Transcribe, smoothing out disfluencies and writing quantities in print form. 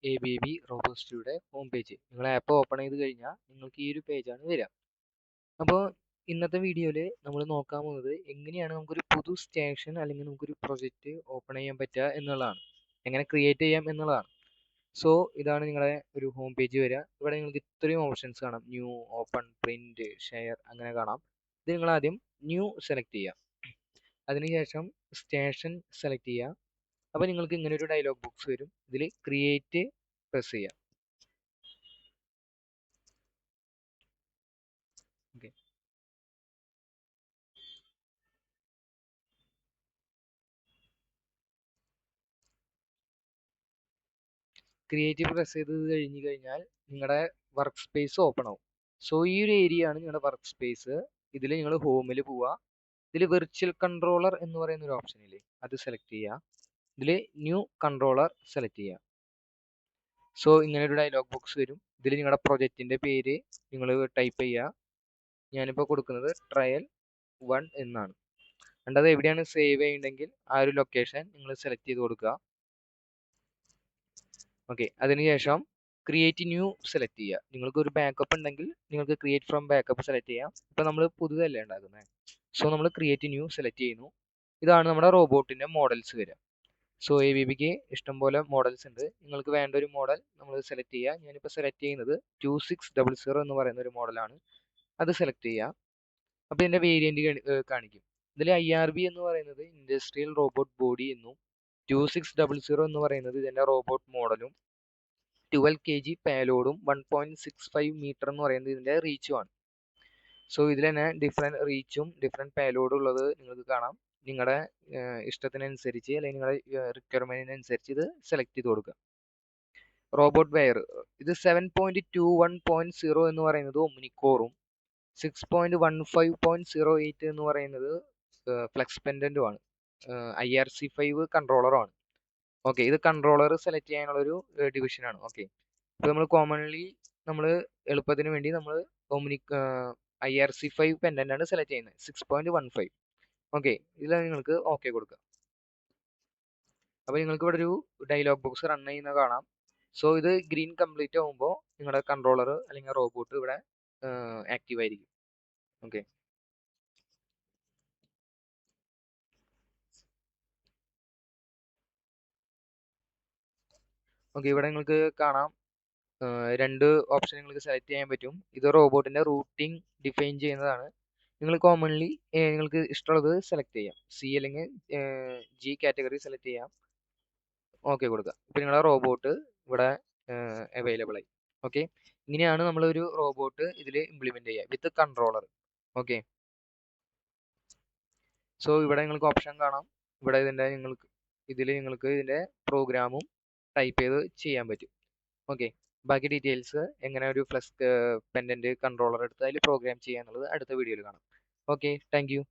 ABB റോബോസ്റ്റിയുടെ home page. നിങ്ങൾ app open ചെയ്ത് കഴിഞ്ഞാൽ നിങ്ങൾക്ക് ഈ ഒരു പേജാണ് വരിക. അപ്പോൾ ഇന്നത്തെ വീഡിയോയിൽ നമ്മൾ നോക്കാൻ പോകുന്നത് എങ്ങനെയാണ് നമുക്കൊരു പുതു സ്റ്റേഷൻ അല്ലെങ്കിൽ നമുക്കൊരു പ്രൊജക്റ്റ് ഓപ്പൺ ചെയ്യാൻ പറ്റുക എന്നുള്ളതാണ്. എങ്ങനെ ക്രിയേറ്റ് ചെയ്യാം എന്നുള്ളതാണ്. സോ ഇതാണ് നിങ്ങളുടെ ഒരു ഹോം പേജ് വരിക. ഇവിടെ നിങ്ങൾക്ക് ഇത്രയും ഓപ്ഷൻസ് കാണാം. ന്യൂ, ഓപ്പൺ, പ്രിന്റ്, ഷെയർ അങ്ങനെ കാണാം. ഇത് നിങ്ങൾ ആദ്യം ന്യൂ സെലക്ട് ചെയ്യുക. അതിനുശേഷം സ്റ്റേഷൻ സെലക്ട് ചെയ്യുക. അപ്പോൾ നിങ്ങൾക്ക് ഇങ്ങനെ ഒരു ഡയലോഗ് ബോക്സ് വരും. ഇതിൽ ക്രിയേറ്റ് പ്രസ് ചെയ്യാം. ഓക്കെ, ക്രിയേറ്റ് പ്രസ് ചെയ്ത് കഴിഞ്ഞ് കഴിഞ്ഞാൽ നിങ്ങളുടെ വർക്ക് സ്പേസ് ഓപ്പൺ ആവും. സോ ഈ ഒരു ഏരിയ ആണ് നിങ്ങളുടെ വർക്ക് സ്പേസ്. ഇതിൽ നിങ്ങൾ ഹോമിൽ പോവുക. ഇതിൽ വെർച്വൽ കൺട്രോളർ എന്ന് പറയുന്ന ഒരു ഓപ്ഷൻ ഇല്ലേ, അത് സെലക്ട് ചെയ്യുക. ഇതിൽ ന്യൂ കൺട്രോളർ സെലക്ട് ചെയ്യുക. സോ ഇങ്ങനെ ഒരു ഡയലോഗ് ബോക്സ് വരും. ഇതിൽ നിങ്ങളുടെ പ്രൊജക്റ്റിന്റെ പേര് നിങ്ങൾ ടൈപ്പ് ചെയ്യുക. ഞാനിപ്പോൾ കൊടുക്കുന്നത് ട്രയൽ 1 എന്നാണ്. അത് എവിടെയാണ് സേവ് ചെയ്യണമെങ്കിൽ ആ ഒരു ലൊക്കേഷൻ നിങ്ങൾ സെലക്ട് ചെയ്ത് കൊടുക്കുക. ഓക്കെ, അതിനുശേഷം ക്രിയേറ്റ് ന്യൂ സെലക്ട് ചെയ്യുക. നിങ്ങൾക്ക് ഒരു ബാക്കപ്പ് ഉണ്ടെങ്കിൽ നിങ്ങൾക്ക് ക്രിയേറ്റ് ഫ്രം ബാക്കപ്പ് സെലക്ട് ചെയ്യാം. ഇപ്പം നമ്മൾ പുതുതല്ലേ ഉണ്ടാക്കുന്നത്. സോ നമ്മൾ ക്രിയേറ്റ് ന്യൂ സെലക്ട് ചെയ്യുന്നു. ഇതാണ് നമ്മുടെ റോബോട്ടിന്റെ മോഡൽസ് വരിക. സോ ABBക്ക് ഇഷ്ടംപോലെ മോഡൽസ് ഉണ്ട്. നിങ്ങൾക്ക് വേണ്ട ഒരു മോഡൽ നമ്മൾ സെലക്ട് ചെയ്യുക. ഞാനിപ്പോൾ സെലക്ട് ചെയ്യുന്നത് 2600 എന്ന് പറയുന്ന ഒരു മോഡലാണ്. അത് സെലക്ട് ചെയ്യുക. അപ്പോൾ ഇതിന്റെ വേരിയന്റ് കാണിക്കും. ഇതിൽ IRB എന്ന് പറയുന്നത് ഇൻഡസ്ട്രിയൽ റോബോട്ട് ബോഡി എന്നും 2600 എന്ന് പറയുന്നത് ഇതിന്റെ റോബോട്ട് മോഡലും 12 kg പേലോഡും 1.65 മീറ്റർ എന്ന് പറയുന്നത് ഇതിന്റെ റീച്ചുമാണ്. സോ ഇതിൽ തന്നെ ഡിഫറെൻറ്റ് റീച്ചും ഡിഫറെൻറ്റ് പേലോഡും ഉള്ളത് നിങ്ങൾക്ക് കാണാം. നിങ്ങളുടെ ഇഷ്ടത്തിനനുസരിച്ച് അല്ലെങ്കിൽ നിങ്ങളുടെ റിക്വയർമെന്റിനനുസരിച്ച് ഇത് സെലക്ട് ചെയ്ത് കൊടുക്കുക. റോബോട്ട് വെയർ ഇത് 7.21.0 എന്ന് പറയുന്നത് ഒമ്നിക്കോറും 6.15.08 എന്ന് പറയുന്നത് ഫ്ലെക്സ് പെൻഡന്റുമാണ്. IRC5 കൺട്രോളറുമാണ്. ഓക്കെ, ഇത് കൺട്രോളർ സെലക്ട് ചെയ്യാനുള്ള ഒരു ഡിവിഷനാണ്. ഓക്കെ, ഇപ്പോൾ നമ്മൾ കോമൺലി നമ്മൾ എളുപ്പത്തിന് വേണ്ടി നമ്മൾ IRC5 പെൻഡന്റ് ആണ് സെലക്ട് ചെയ്യുന്നത്. 6.15. ഓക്കെ, ഇതിൽ നിങ്ങൾക്ക് ഓക്കെ കൊടുക്കുക. അപ്പോൾ നിങ്ങൾക്ക് ഇവിടെ ഒരു ഡയലോഗ് ബോക്സ് റൺ ചെയ്യുന്ന കാണാം. സോ ഇത് ഗ്രീൻ കംപ്ലീറ്റ് ആകുമ്പോൾ നിങ്ങളുടെ കൺട്രോളർ അല്ലെങ്കിൽ റോബോട്ട് ഇവിടെ ആക്റ്റീവ് ആയിരിക്കും. ഓക്കെ, ഇവിടെ നിങ്ങൾക്ക് കാണാം രണ്ട് ഓപ്ഷൻ നിങ്ങൾക്ക് സെലക്ട് ചെയ്യാൻ പറ്റും. ഇത് റോബോട്ടിന്റെ റൂട്ടിംഗ് ഡിഫൈൻ ചെയ്യുന്നതാണ്. നിങ്ങൾ കോമൺലി നിങ്ങൾക്ക് ഇഷ്ടമുള്ളത് സെലക്ട് ചെയ്യാം. C അല്ലെങ്കിൽ G കാറ്റഗറി സെലക്ട് ചെയ്യാം. ഓക്കെ കൊടുക്കുക. ഇപ്പം നിങ്ങളുടെ റോബോട്ട് ഇവിടെ അവൈലബിൾ ആയി. ഓക്കെ, ഇങ്ങനെയാണ് നമ്മളൊരു റോബോട്ട് ഇതിൽ ഇംപ്ലിമെന്റ് ചെയ്യുക വിത്ത് കൺട്രോളർ. ഓക്കെ, സോ ഇവിടെ നിങ്ങൾക്ക് ഓപ്ഷൻ കാണാം. ഇവിടെ നിങ്ങൾക്ക് ഇതിന്റെ പ്രോഗ്രാമും ടൈപ്പ് ചെയ്ത് ചെയ്യാൻ പറ്റും. ഓക്കെ, ബാക്കി ഡീറ്റെയിൽസ് എങ്ങനെ ഒരു ഫ്ലക്സ് പെൻഡന്റ് കൺട്രോളർ എടുത്ത് അതിൽ പ്രോഗ്രാം ചെയ്യാന്നുള്ളത് അടുത്ത വീഡിയോയിൽ കാണാം. Okay, thank you.